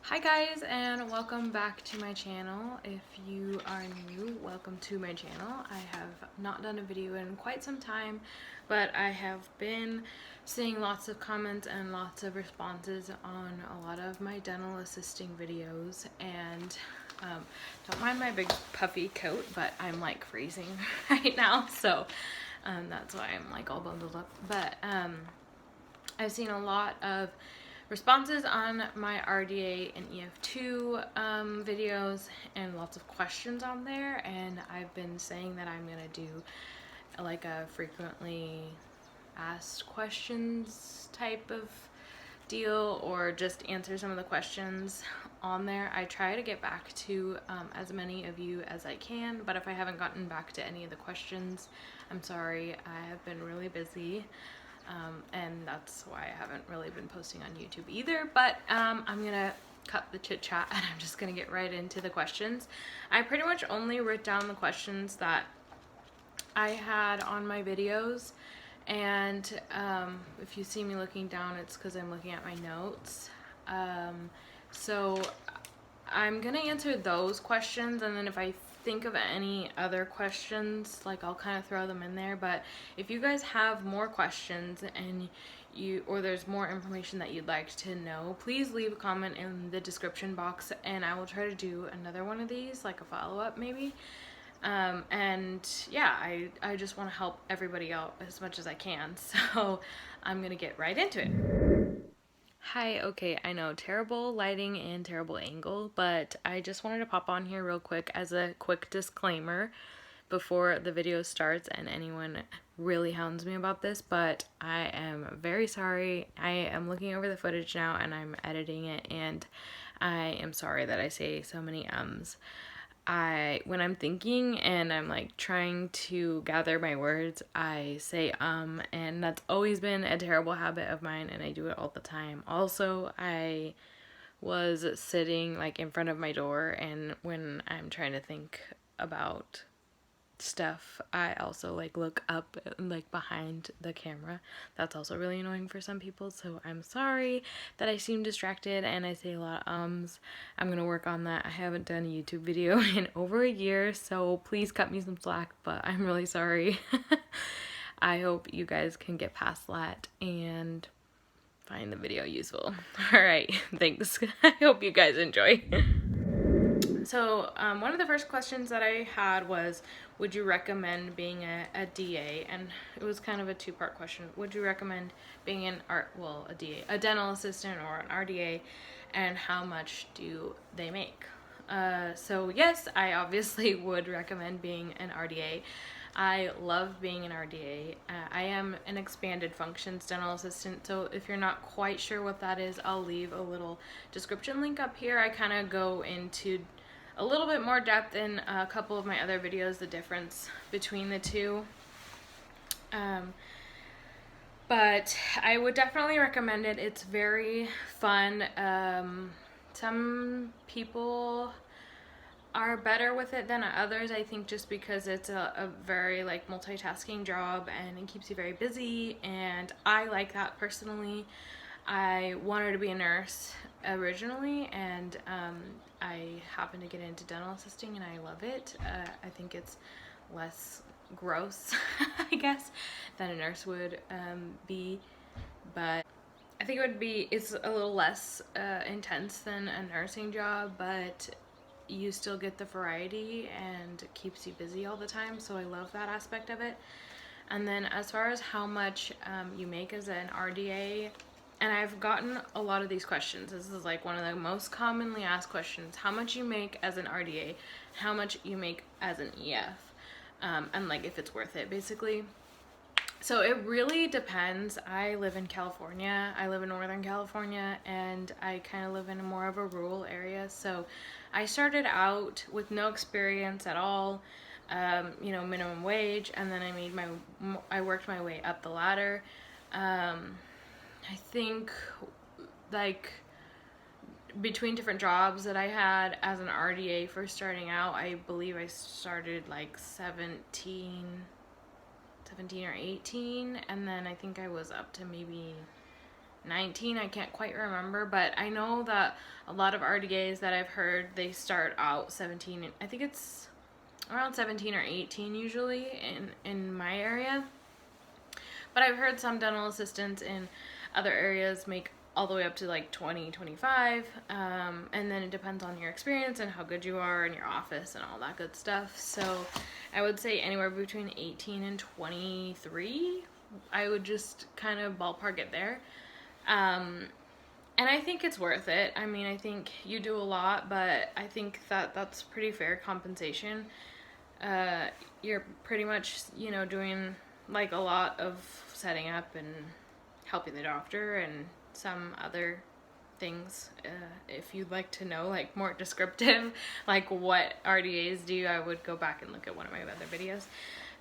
Hi guys, and welcome back to my channel. If you are new, welcome to my channel. I have not done a video in quite some time, but I have been seeing lots of comments and lots of responses on a lot of my dental assisting videos, and don't mind my big puffy coat, but I'm like freezing right now, so that's why I'm like all bundled up. But I've seen a lot of responses on my RDA and EF2 videos and lots of questions on there, and I've been saying that I'm gonna do like a frequently asked questions type of deal, or just answer some of the questions on there. I try to get back to as many of you as I can, but if I haven't gotten back to any of the questions, I'm sorry. I have been really busy. And that's why I haven't really been posting on YouTube either, but I'm gonna cut the chit chat and I'm just gonna get right into the questions. I pretty much only wrote down the questions that I had on my videos, and if you see me looking down, it's because I'm looking at my notes. So I'm gonna answer those questions, and then if I think of any other questions, like I'll kind of throw them in there. But if you guys have more questions and or there's more information that you'd like to know, please leave a comment in the description box and I will try to do another one of these, like a follow-up maybe. And yeah, I just want to help everybody out as much as I can, so I'm gonna get right into it. Hi, okay, I know, terrible lighting and terrible angle, but I just wanted to pop on here real quick as a quick disclaimer before the video starts and anyone really hounds me about this, but I am very sorry. I am looking over the footage now and I'm editing it, and I am sorry that I say so many ums. When I'm thinking and I'm like trying to gather my words, I say and that's always been a terrible habit of mine, and I do it all the time. Also, I was sitting like in front of my door, and when I'm trying to think about stuff, I also like look up like behind the camera. That's also really annoying for some people, so I'm sorry that I seem distracted and I say a lot of ums. I'm gonna work on that. I haven't done a YouTube video in over a year, so please cut me some slack, but I'm really sorry. I hope you guys can get past that and find the video useful. Alright, thanks. I hope you guys enjoy. So one of the first questions that I had was, would you recommend being a DA? And it was kind of a two-part question. Would you recommend being a DA, a dental assistant, or an RDA, and how much do they make? So yes, I obviously would recommend being an RDA. I love being an RDA. I am an expanded functions dental assistant, so if you're not quite sure what that is, I'll leave a little description link up here. I kind of go into a little bit more depth in a couple of my other videos, the difference between the two. But I would definitely recommend it. It's very fun. Some people are better with it than others, I think, just because it's a very like multitasking job and it keeps you very busy, and I like that personally. I wanted to be a nurse originally, and I happened to get into dental assisting and I love it. I think it's less gross, I guess, than a nurse would be, but I think it's a little less intense than a nursing job, but you still get the variety and it keeps you busy all the time, so I love that aspect of it. And then as far as how much you make as an RDA, and I've gotten a lot of these questions. This is like one of the most commonly asked questions: how much you make as an RDA, how much you make as an EF, and like if it's worth it, basically. So it really depends. I live in California. I live in Northern California, and I kind of live in more of a rural area. So I started out with no experience at all, you know, minimum wage, and then I worked my way up the ladder. I think like between different jobs that I had as an RDA first starting out, I believe I started like 17 or 18, and then I think I was up to maybe 19. I can't quite remember, but I know that a lot of RDAs that I've heard, they start out 17. I think it's around 17 or 18 usually in my area. But I've heard some dental assistants in other areas make all the way up to like 20, 25. And then it depends on your experience and how good you are in your office and all that good stuff. So I would say anywhere between 18 and 23. I would just kind of ballpark it there. And I think it's worth it. I mean, I think you do a lot, but I think that that's pretty fair compensation. You're pretty much, you know, doing like a lot of setting up and helping the doctor and some other things. If you'd like to know like more descriptive, like what RDAs do, I would go back and look at one of my other videos.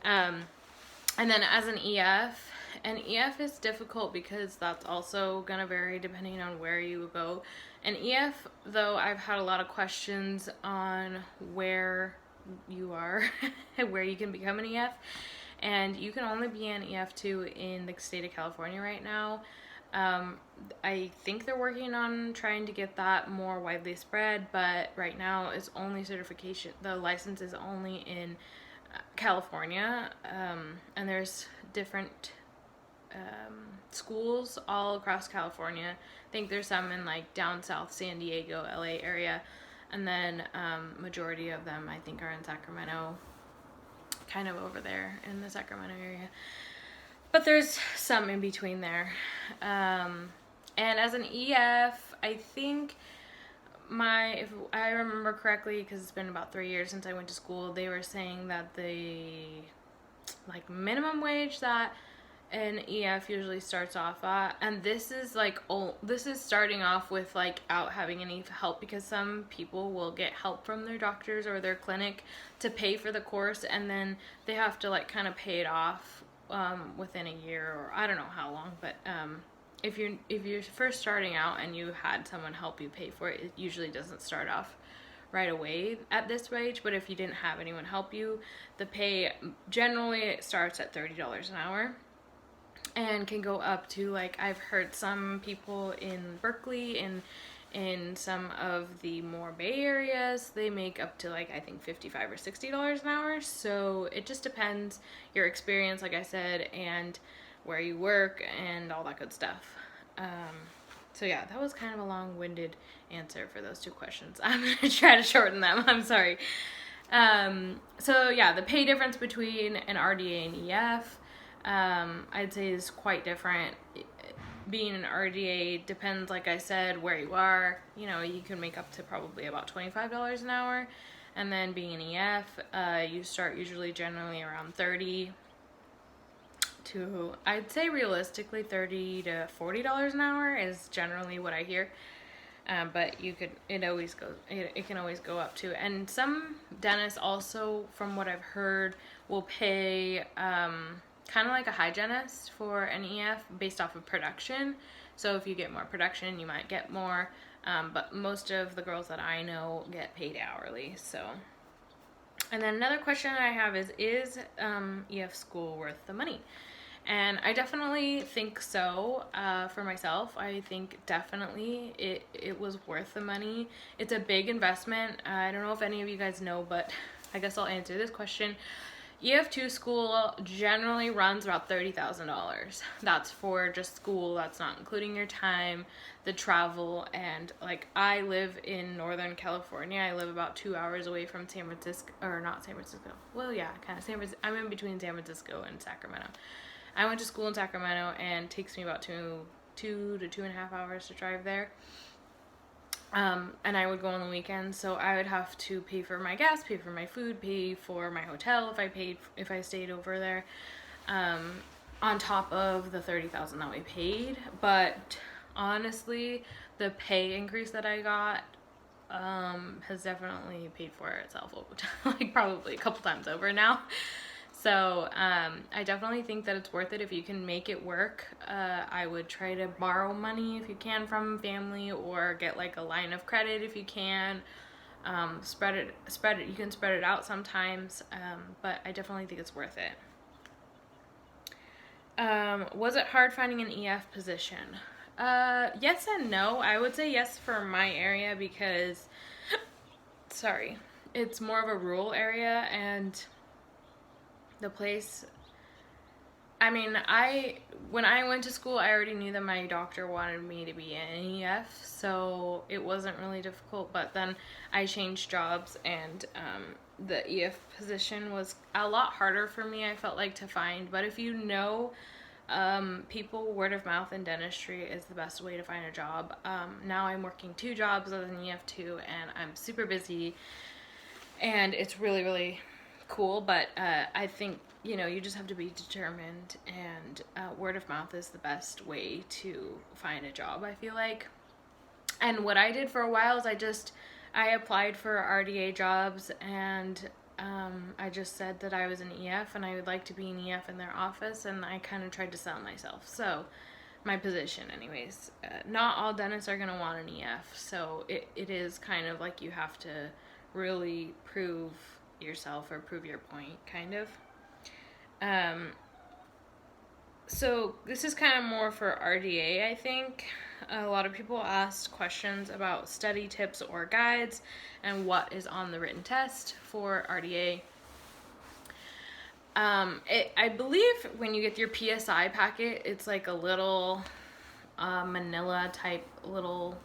And then as an EF is difficult because that's also gonna vary depending on where you go. An EF, though, I've had a lot of questions on where you are, where you can become an EF. And you can only be an EF2 in the state of California right now. I think they're working on trying to get that more widely spread, but right now it's only certification. The license is only in California, and there's different schools all across California. I think there's some in like down south San Diego, LA area, and then majority of them I think are in Sacramento, kind of over there in the Sacramento area. But there's some in between there. And as an EF, I think if I remember correctly, because it's been about 3 years since I went to school, they were saying that the like minimum wage that an EF usually starts off at, and this is like this is starting off with like out having any help, because some people will get help from their doctors or their clinic to pay for the course, and then they have to like kind of pay it off within a year, or I don't know how long, but if you're first starting out and you had someone help you pay for it, it usually doesn't start off right away at this wage. But if you didn't have anyone help you, the pay generally starts at $30 an hour and can go up to, like, I've heard some people in Berkeley, in some of the more Bay areas, they make up to like I think $55 or $60 an hour. So it just depends your experience, like I said, and where you work and all that good stuff. So yeah, that was kind of a long-winded answer for those two questions. I'm gonna try to shorten them. I'm sorry. So yeah, the pay difference between an RDA and EF, I'd say is quite different. Being an RDA depends, like I said, where you are. You know, you can make up to probably about $25 an hour. And then being an EF, you start usually generally around 30 to, I'd say realistically, $30 to $40 an hour is generally what I hear. But it can always go up to. And some dentists also, from what I've heard, will pay kind of like a hygienist for an EF based off of production. So if you get more production, you might get more. But most of the girls that I know get paid hourly. So, and then another question I have is EF school worth the money? And I definitely think so. For myself, I think definitely it was worth the money. It's a big investment. I don't know if any of you guys know, but I guess I'll answer this question. EF2 school generally runs about $30,000. That's for just school. That's not including your time, the travel, and like I live in Northern California. I live about 2 hours away from San Francisco, or not San Francisco. Well, yeah, kind of San Francisco. I'm in between San Francisco and Sacramento. I went to school in Sacramento, and it takes me about two to 2.5 hours to drive there. And I would go on the weekends, so I would have to pay for my gas, pay for my food, pay for my hotel if I stayed over there, on top of the $30,000 that we paid. But honestly, the pay increase that I got has definitely paid for itself, like probably a couple times over now. So I definitely think that it's worth it if you can make it work. I would try to borrow money if you can from family, or get like a line of credit if you can. Spread it. You can spread it out sometimes, but I definitely think it's worth it. Was it hard finding an EF position? Yes and no. I would say yes for my area because, sorry, it's more of a rural area, and the place, I mean, when I went to school, I already knew that my doctor wanted me to be an EF, so it wasn't really difficult. But then I changed jobs, and the EF position was a lot harder for me, I felt like, to find. But if you know people, word of mouth in dentistry is the best way to find a job. Now I'm working 2 jobs as an EF2, and I'm super busy, and it's really, really cool. But I think, you just have to be determined, and word of mouth is the best way to find a job, I feel like. And what I did for a while is I applied for RDA jobs, and I just said that I was an EF and I would like to be an EF in their office, and I kind of tried to sell myself. So, my position, anyways. Not all dentists are going to want an EF, so it is kind of like you have to really prove yourself or prove your point, kind of. Um, so this is kind of more for RDA, I think. A lot of people asked questions about study tips or guides and what is on the written test for RDA. I believe when you get your PSI packet, it's like a little manila type little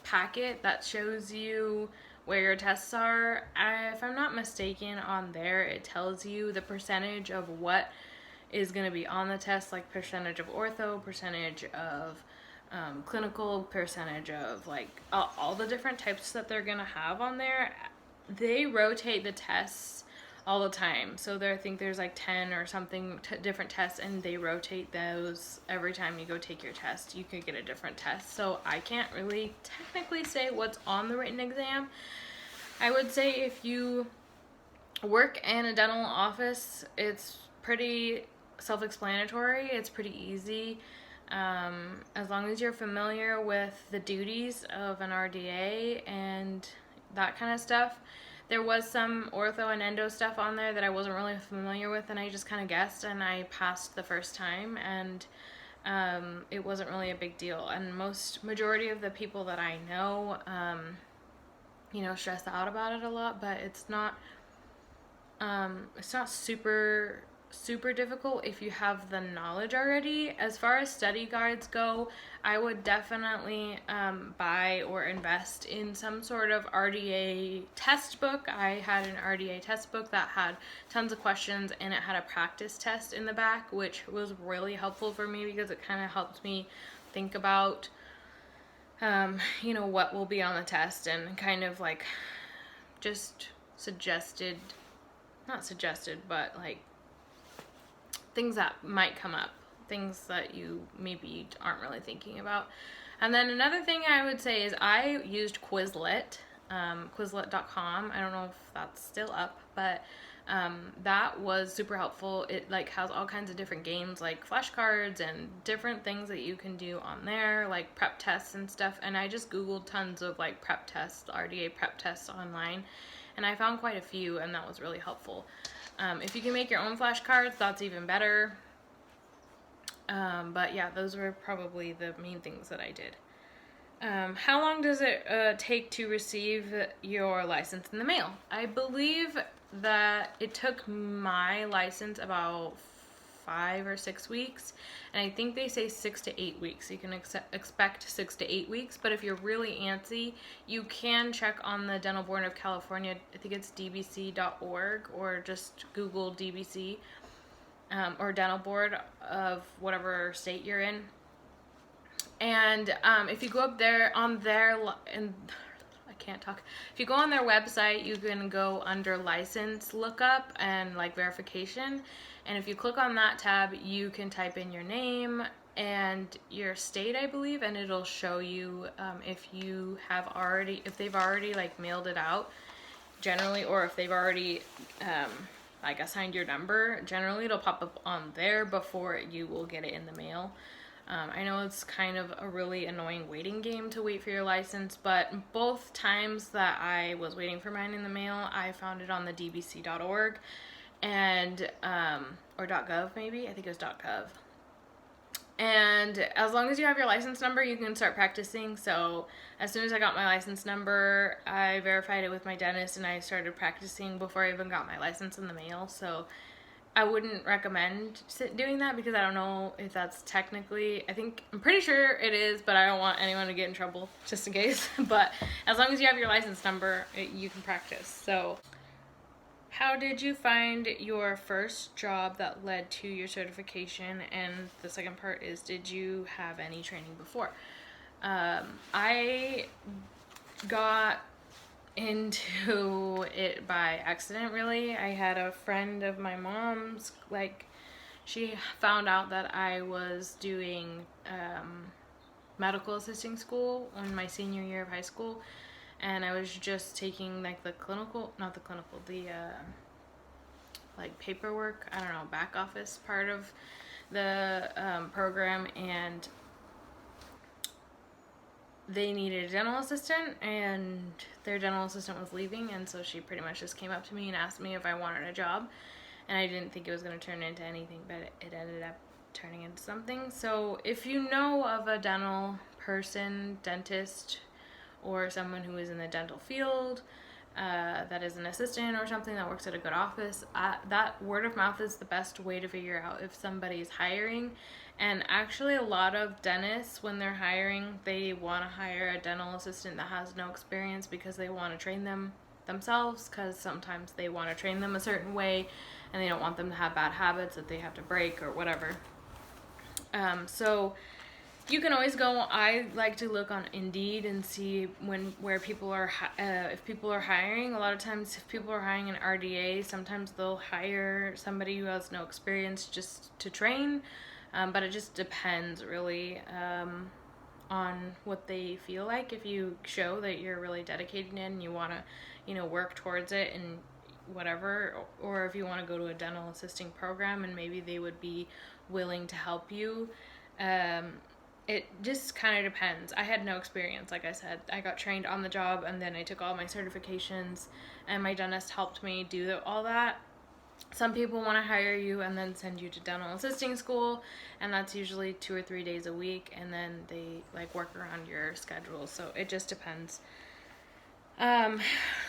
packet that shows you where your tests are. If I'm not mistaken, on there it tells you the percentage of what is going to be on the test, like percentage of ortho, percentage of clinical, percentage of like all the different types that they're going to have on there. They rotate the tests all the time. So I think there's like 10 or something different tests, and they rotate those every time you go take your test. You could get a different test. So I can't really technically say what's on the written exam. I would say if you work in a dental office, it's pretty self-explanatory. It's pretty easy. As long as you're familiar with the duties of an RDA and that kind of stuff. There was some ortho and endo stuff on there that I wasn't really familiar with, and I just kind of guessed, and I passed the first time, and it wasn't really a big deal. And majority of the people that I know, stress out about it a lot, but it's not super super difficult if you have the knowledge already. As far as study guides go, I would definitely buy or invest in some sort of RDA test book. I had an RDA test book that had tons of questions, and it had a practice test in the back, which was really helpful for me because it kind of helped me think about what will be on the test, and kind of like just not suggested, but like things that might come up, things that you maybe aren't really thinking about. And then another thing I would say is I used Quizlet, Quizlet.com. I don't know if that's still up, but that was super helpful. It like has all kinds of different games, like flashcards and different things that you can do on there, like prep tests and stuff. And I just Googled tons of like prep tests, RDA prep tests online, and I found quite a few, and that was really helpful. If you can make your own flashcards, that's even better. But yeah, those were probably the main things that I did. How long does it take to receive your license in the mail? I believe that it took my license about 5 or 6 weeks, and I think they say 6 to 8 weeks. You can expect 6 to 8 weeks, but if you're really antsy, you can check on the Dental Board of California. I think it's dbc.org, or just Google DBC, or Dental Board of whatever state you're in. And if you go up there on their, and I can't talk. If you go on their website, you can go under license lookup and like verification. And if you click on that tab, you can type in your name and your state, I believe, and it'll show you if they've already like mailed it out generally, or if they've already like assigned your number. Generally, it'll pop up on there before you will get it in the mail. I know it's kind of a really annoying waiting game to wait for your license, but both times that I was waiting for mine in the mail, I found it on the dbc.org and or .gov maybe. I think it was .gov. And as long as you have your license number, you can start practicing. So as soon as I got my license number, I verified it with my dentist and I started practicing before I even got my license in the mail. So I wouldn't recommend doing that because I don't know if that's technically, I'm pretty sure it is, but I don't want anyone to get in trouble just in case. But as long as you have your license number, you can practice. So how did you find your first job that led to your certification? And the second part is, did you have any training before? I got into it by accident, really. I had a friend of my mom's, like, she found out that I was doing medical assisting school in my senior year of high school, and I was just taking like the like paperwork, I don't know, back office part of the program, and they needed a dental assistant, and their dental assistant was leaving, and so she pretty much just came up to me and asked me if I wanted a job, and I didn't think it was going to turn into anything, but it ended up turning into something. So if you know of a dental person, dentist, or someone who is in the dental field, that is an assistant or something that works at a good office, that word of mouth is the best way to figure out if somebody's hiring. And actually a lot of dentists, when they're hiring, they want to hire a dental assistant that has no experience because they want to train them themselves, because sometimes they want to train them a certain way and they don't want them to have bad habits that they have to break or whatever. So you can always go, I like to look on Indeed and see where people are, if people are hiring. A lot of times if people are hiring an RDA, sometimes they'll hire somebody who has no experience just to train, but it just depends really on what they feel like. If you show that you're really dedicated and you want to, work towards it and whatever, or if you want to go to a dental assisting program and maybe they would be willing to help you. It just kind of depends. I had no experience, like I said. I got trained on the job, and then I took all my certifications, and my dentist helped me do all that. Some people want to hire you and then send you to dental assisting school, and that's usually 2 or 3 days a week, and then they like work around your schedule. So it just depends. And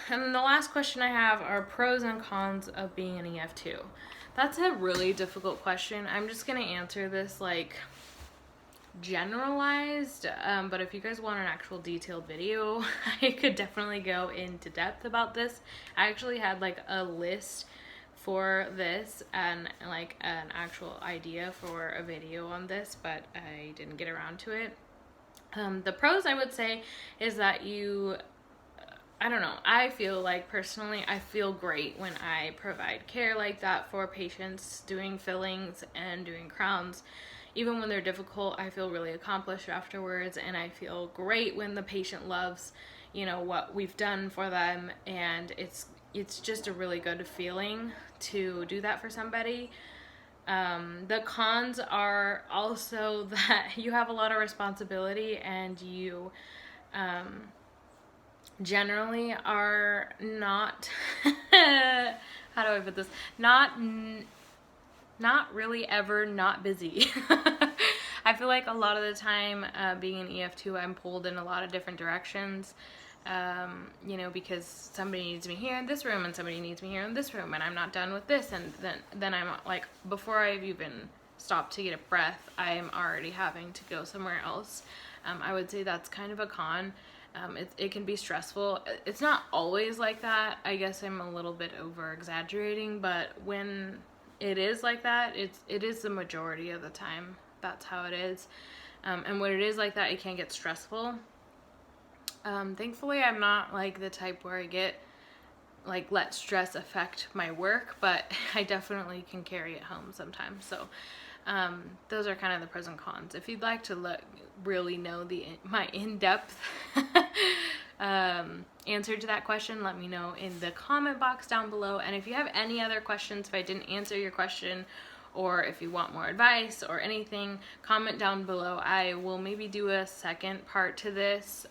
then the last question I have are pros and cons of being an EF2. That's a really difficult question. I'm just going to answer this like generalized, but if you guys want an actual detailed video, I could definitely go into depth about this. I actually had like a list for this and like an actual idea for a video on this, but I didn't get around to it. The pros, I would say, is that I don't know, I feel like personally I feel great when I provide care like that for patients, doing fillings and doing crowns. Even when they're difficult, I feel really accomplished afterwards, and I feel great when the patient loves, what we've done for them, and it's just a really good feeling to do that for somebody. The cons are also that you have a lot of responsibility, and you generally are not how do I put this, not really ever not busy. I feel like a lot of the time, being an EF2, I'm pulled in a lot of different directions, because somebody needs me here in this room and somebody needs me here in this room, and I'm not done with this, and then I'm like, before I've even stopped to get a breath, I'm already having to go somewhere else. I would say that's kind of a con. It can be stressful. It's not always like that. I guess I'm a little bit over exaggerating, but when it is like that, it is the majority of the time. That's how it is. And when it is like that, it can get stressful. Thankfully, I'm not like the type where I get like let stress affect my work, but I definitely can carry it home sometimes. So those are kind of the pros and cons. If you'd like to really know my in-depth answer to that question, let me know in the comment box down below. And if you have any other questions, if I didn't answer your question, or if you want more advice or anything, comment down below. I will maybe do a second part to this,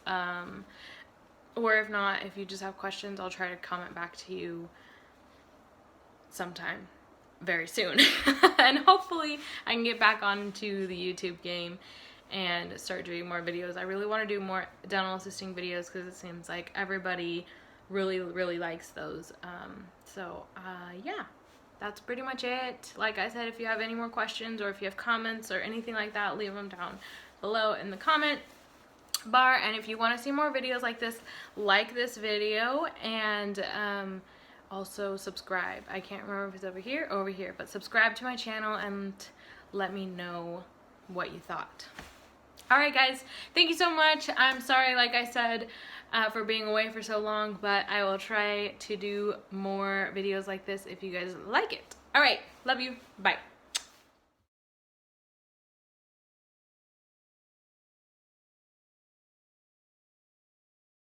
or if not, if you just have questions, I'll try to comment back to you sometime very soon. and hopefully I can get back onto the YouTube game and start doing more videos. I really want to do more dental assisting videos because it seems like everybody really likes those. Yeah, that's pretty much it. Like I said, if you have any more questions or if you have comments or anything like that, leave them down below in the comment bar. And if you want to see more videos like this video, and also subscribe. I can't remember if it's over here or over here, but subscribe to my channel and let me know what you thought. Alright guys, thank you so much. I'm sorry, like I said, for being away for so long, but I will try to do more videos like this if you guys like it. Alright, love you. Bye.